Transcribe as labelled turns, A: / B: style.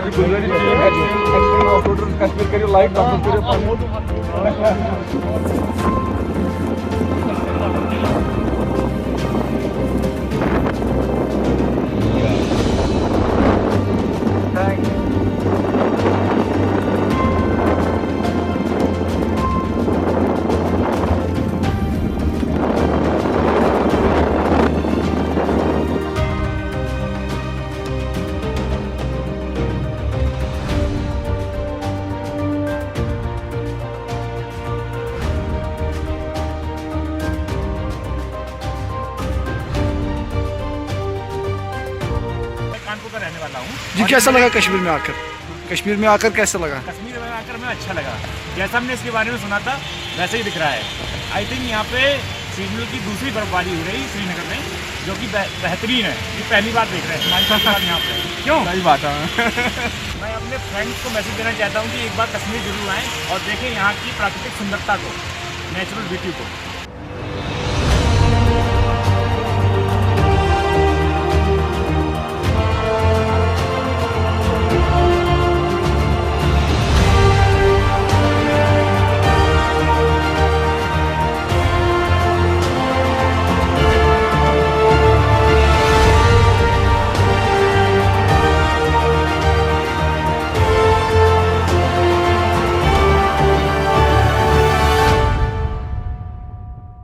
A: गुजारिश extreme off-roader Kashmir करियो like download
B: Kanpur का रहने वाला हूँ।
C: जी कैसा लगा कश्मीर में आकर? कश्मीर में आकर कैसा लगा?
B: कश्मीर में आकर मैं अच्छा लगा। जैसा हमने इसके बारे में सुना था वैसे ही दिख रहा है। आई थिंक यहाँ पे सीजनल की दूसरी बर्फबारी हो रही है श्रीनगर में, जो कि बेहतरीन है। ये पहली बार देख रहे हैं हमारे साथ यहाँ पे। क्यों?
A: सही बात है।
B: मैं अपने फ्रेंड्स को मैसेज देना चाहता हूँ कि एक बार कश्मीर जरूर आएँ और देखें यहाँ की प्राकृतिक सुंदरता को, नेचुरल ब्यूटी को।